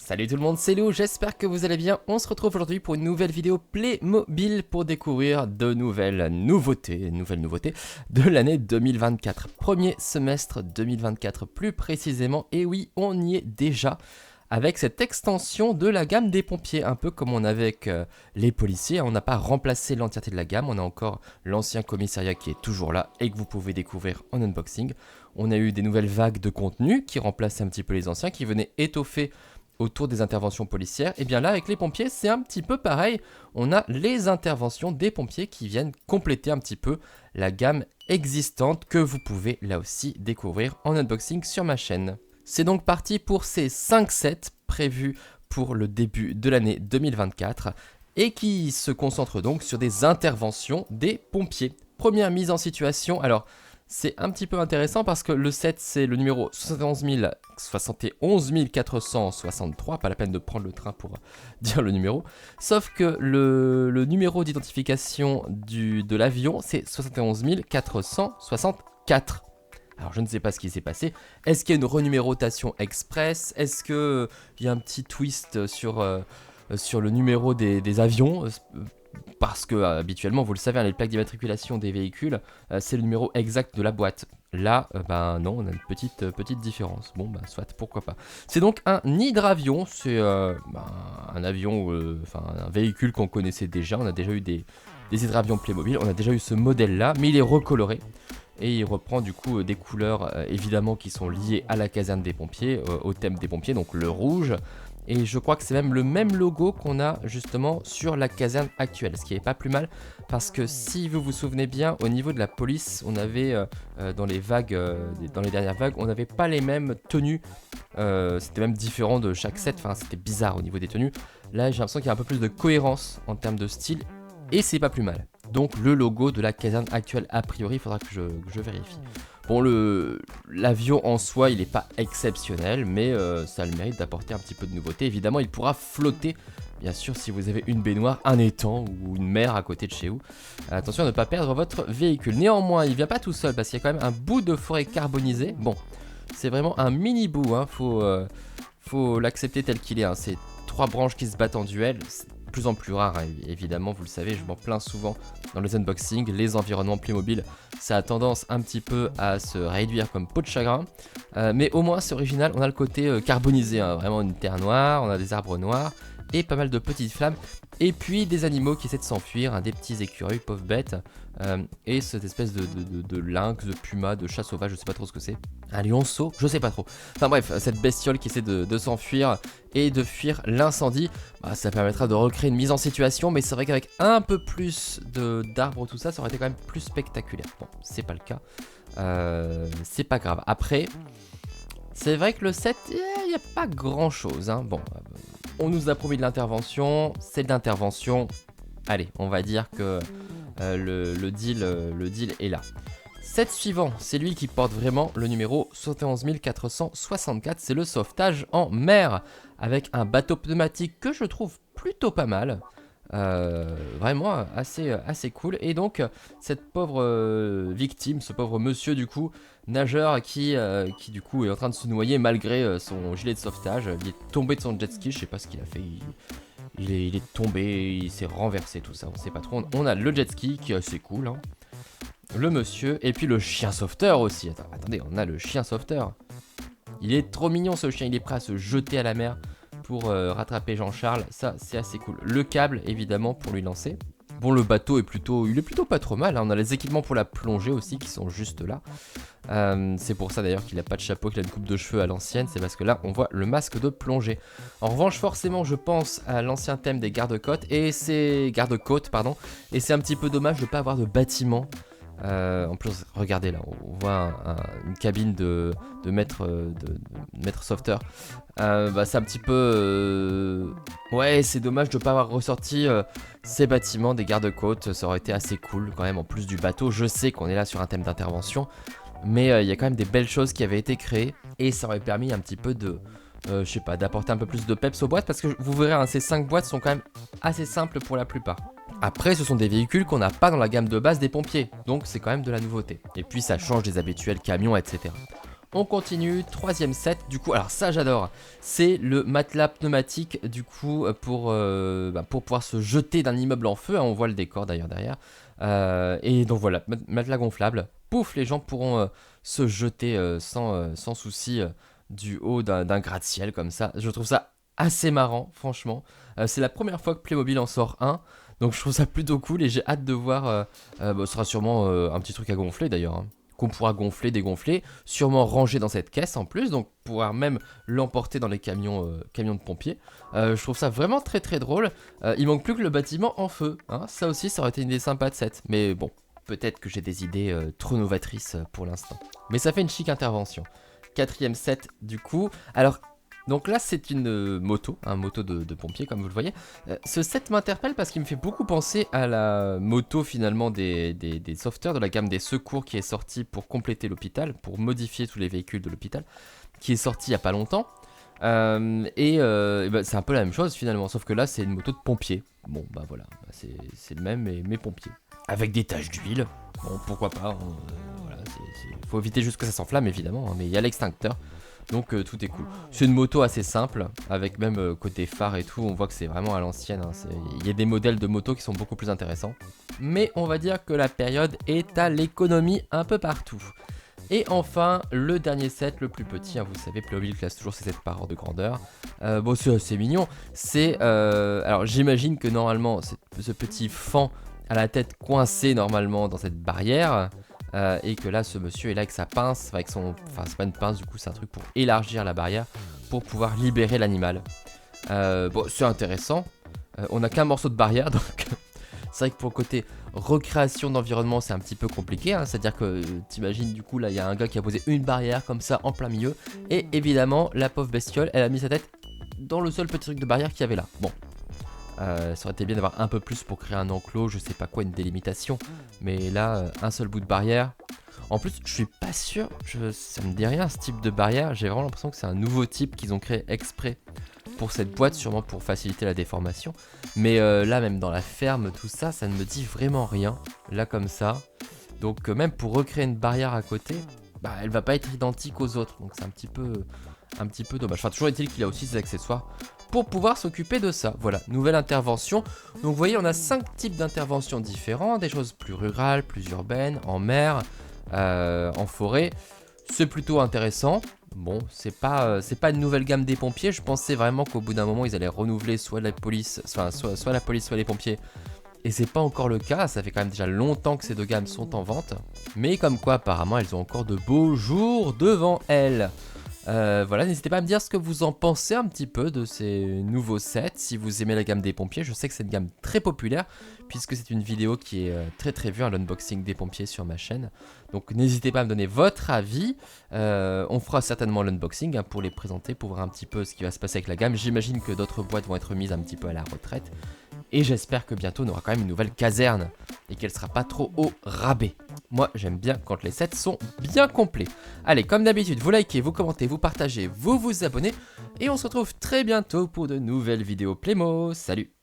Salut tout le monde, c'est Lou, j'espère que vous allez bien. On se retrouve aujourd'hui pour une nouvelle vidéo Playmobil pour découvrir de nouvelles nouveautés de l'année 2024. Premier semestre 2024 plus précisément, et oui, on y est déjà avec cette extension de la gamme des pompiers, un peu comme on avait avec les policiers. On n'a pas remplacé l'entièreté de la gamme, on a encore l'ancien commissariat qui est toujours là et que vous pouvez découvrir en unboxing. On a eu des nouvelles vagues de contenu qui remplaçaient un petit peu les anciens, qui venaient étoffer autour des interventions policières. Et bien là, avec les pompiers, c'est un petit peu pareil. On a les interventions des pompiers qui viennent compléter un petit peu la gamme existante que vous pouvez là aussi découvrir en unboxing sur ma chaîne. C'est donc parti pour ces 5 sets prévus pour le début de l'année 2024 et qui se concentrent donc sur des interventions des pompiers. Première mise en situation, alors c'est un petit peu intéressant parce que le set c'est le numéro 71 463, pas la peine de prendre le train pour dire le numéro, sauf que le numéro d'identification de l'avion c'est 71 464. Alors je ne sais pas ce qui s'est passé, est-ce qu'il y a une renumérotation express, est-ce qu'il y a un petit twist sur le numéro des avions parce que habituellement, vous le savez, les plaques d'immatriculation des véhicules, c'est le numéro exact de la boîte. Là, non, on a une petite différence. Bon, soit, pourquoi pas. C'est donc un hydravion, c'est un avion, un véhicule qu'on connaissait déjà. On a déjà eu des hydravions Playmobil, on a déjà eu ce modèle-là, mais il est recoloré. Et il reprend du coup des couleurs évidemment qui sont liées à la caserne des pompiers, au thème des pompiers, donc le rouge. Et je crois que c'est même le même logo qu'on a justement sur la caserne actuelle, ce qui est pas plus mal parce que si vous vous souvenez bien, au niveau de la police, on avait dans les dernières vagues, on n'avait pas les mêmes tenues, c'était même différent de chaque set, enfin c'était bizarre au niveau des tenues. Là j'ai l'impression qu'il y a un peu plus de cohérence en termes de style et c'est pas plus mal. Donc le logo de la caserne actuelle, a priori, il faudra que je vérifie. Bon, l'avion en soi, il n'est pas exceptionnel, mais ça a le mérite d'apporter un petit peu de nouveauté. Évidemment, il pourra flotter, bien sûr, si vous avez une baignoire, un étang ou une mer à côté de chez vous. Attention à ne pas perdre votre véhicule. Néanmoins, il ne vient pas tout seul, parce qu'il y a quand même un bout de forêt carbonisée. Bon, c'est vraiment un mini bout, hein. Faut l'accepter tel qu'il est, hein. C'est 3 branches qui se battent en duel. Plus en plus rare, hein, évidemment, vous le savez, je m'en plains souvent dans les unboxings, les environnements Playmobil, ça a tendance un petit peu à se réduire comme peau de chagrin, mais au moins c'est original, on a le côté carbonisé, hein, vraiment une terre noire, on a des arbres noirs et pas mal de petites flammes, et puis des animaux qui essaient de s'enfuir, hein, des petits écureuils, pauvres bêtes, et cette espèce de lynx, de puma, de chat sauvage, je sais pas trop ce que c'est, un lionceau, je sais pas trop. Enfin bref, cette bestiole qui essaie de s'enfuir et de fuir l'incendie, ça permettra de recréer une mise en situation, mais c'est vrai qu'avec un peu plus d'arbres, tout ça, ça aurait été quand même plus spectaculaire. Bon, c'est pas le cas, c'est pas grave. Après, c'est vrai que le set, il n'y a pas grand chose, hein. Bon, on nous a promis de l'intervention, c'est de l'intervention. Allez, on va dire que le deal est là. Set suivant, c'est lui qui porte vraiment le numéro 71 464, c'est le sauvetage en mer, avec un bateau pneumatique que je trouve plutôt pas mal. Vraiment assez cool. Et donc cette pauvre victime, ce pauvre monsieur du coup, nageur qui du coup est en train de se noyer malgré son gilet de sauvetage. Il est tombé de son jet ski, je sais pas ce qu'il a fait. Il est tombé, il s'est renversé, tout ça, on sait pas trop. On a le jet ski qui est assez cool, hein. Le monsieur, et puis le chien sauveteur aussi. Attendez, on a le chien sauveteur. Il est trop mignon ce chien, il est prêt à se jeter à la mer pour rattraper Jean-Charles. Ça, c'est assez cool. Le câble, évidemment, pour lui lancer. Bon, le bateau est plutôt pas trop mal, hein. On a les équipements pour la plongée aussi qui sont juste là. C'est pour ça d'ailleurs qu'il a pas de chapeau, qu'il a une coupe de cheveux à l'ancienne. C'est parce que là, on voit le masque de plongée. En revanche, forcément, je pense à l'ancien thème des gardes-côtes. Et c'est Et c'est un petit peu dommage de ne pas avoir de bâtiment. En plus, regardez là, on voit une cabine de maître sauveteur. C'est un petit peu... Ouais, c'est dommage de ne pas avoir ressorti ces bâtiments des gardes-côtes. Ça aurait été assez cool quand même, en plus du bateau. Je sais qu'on est là sur un thème d'intervention, mais il y a quand même des belles choses qui avaient été créées. Et ça aurait permis un petit peu je sais pas, d'apporter un peu plus de peps aux boîtes. Parce que vous verrez, hein, ces 5 boîtes sont quand même assez simples pour la plupart. Après, ce sont des véhicules qu'on n'a pas dans la gamme de base des pompiers, donc c'est quand même de la nouveauté. Et puis ça change des habituels camions, etc. On continue, troisième set, du coup, alors ça j'adore, c'est le matelas pneumatique, du coup, pour pouvoir se jeter d'un immeuble en feu, hein, on voit le décor d'ailleurs derrière, et donc voilà, matelas gonflable, pouf, les gens pourront se jeter sans souci du haut d'un gratte-ciel comme ça, je trouve ça assez marrant, franchement, c'est la première fois que Playmobil en sort un, donc je trouve ça plutôt cool et j'ai hâte de voir, ce sera sûrement un petit truc à gonfler d'ailleurs, hein, qu'on pourra gonfler, dégonfler, sûrement ranger dans cette caisse en plus, donc pouvoir même l'emporter dans les camions de pompiers. Je trouve ça vraiment très très drôle. Il manque plus que le bâtiment en feu, hein. Ça aussi ça aurait été une idée sympa de set, mais bon, peut-être que j'ai des idées trop novatrices pour l'instant. Mais ça fait une chic intervention. Quatrième set du coup, alors... Donc là c'est une moto, un moto de pompier comme vous le voyez. Ce set m'interpelle parce qu'il me fait beaucoup penser à la moto finalement des sauveteurs de la gamme des secours qui est sortie pour compléter l'hôpital, pour modifier tous les véhicules de l'hôpital, qui est sortie il n'y a pas longtemps. C'est un peu la même chose finalement, sauf que là c'est une moto de pompier. Bon bah voilà, c'est le même mais pompier. Avec des taches d'huile, bon pourquoi pas, hein, voilà, faut éviter juste que ça s'enflamme évidemment, hein, mais il y a l'extincteur. Donc tout est cool. C'est une moto assez simple, avec même côté phare et tout, on voit que c'est vraiment à l'ancienne, hein. Il y a des modèles de motos qui sont beaucoup plus intéressants. Mais on va dire que la période est à l'économie un peu partout. Et enfin, le dernier set, le plus petit, hein, vous savez, Playmobil classe toujours ses sets par ordre de grandeur. Bon, c'est assez mignon. C'est, alors j'imagine que normalement, ce petit fan à la tête coincée normalement dans cette barrière... et que là ce monsieur est là avec sa pince, avec son... Enfin c'est pas une pince du coup, c'est un truc pour élargir la barrière pour pouvoir libérer l'animal. Bon c'est intéressant, on n'a qu'un morceau de barrière donc c'est vrai que pour le côté recréation d'environnement c'est un petit peu compliqué, hein. C'est à dire que t'imagines du coup là il y a un gars qui a posé une barrière comme ça en plein milieu et évidemment la pauvre bestiole elle a mis sa tête dans le seul petit truc de barrière qu'il y avait là. Bon. Ça aurait été bien d'avoir un peu plus pour créer un enclos, je sais pas quoi, une délimitation. Mais là, un seul bout de barrière. En plus, je suis pas sûr, ça me dit rien ce type de barrière. J'ai vraiment l'impression que c'est un nouveau type qu'ils ont créé exprès pour cette boîte, sûrement pour faciliter la déformation. Mais là, même dans la ferme, tout ça, ça ne me dit vraiment rien. Là, comme ça. Donc, même pour recréer une barrière à côté, bah, elle va pas être identique aux autres. Donc, c'est un petit peu dommage. Enfin, toujours est-il qu'il a aussi ses accessoires pour pouvoir s'occuper de ça. Voilà, nouvelle intervention. Donc vous voyez, on a 5 types d'interventions différents, des choses plus rurales, plus urbaines, en mer, en forêt. C'est plutôt intéressant. Bon, c'est pas une nouvelle gamme des pompiers. Je pensais vraiment qu'au bout d'un moment, ils allaient renouveler soit la police, soit la police, soit les pompiers. Et c'est pas encore le cas, ça fait quand même déjà longtemps que ces deux gammes sont en vente. Mais comme quoi, apparemment, elles ont encore de beaux jours devant elles. Voilà, n'hésitez pas à me dire ce que vous en pensez un petit peu de ces nouveaux sets, si vous aimez la gamme des pompiers. Je sais que c'est une gamme très populaire, puisque c'est une vidéo qui est très très vue, l'unboxing des pompiers sur ma chaîne. Donc n'hésitez pas à me donner votre avis, on fera certainement l'unboxing, hein, pour les présenter, pour voir un petit peu ce qui va se passer avec la gamme. J'imagine que d'autres boîtes vont être mises un petit peu à la retraite. Et j'espère que bientôt on aura quand même une nouvelle caserne, et qu'elle sera pas trop au rabais. Moi j'aime bien quand les sets sont bien complets. Allez, comme d'habitude, vous likez, vous commentez, vous partagez, vous vous abonnez. Et on se retrouve très bientôt pour de nouvelles vidéos Playmo. Salut!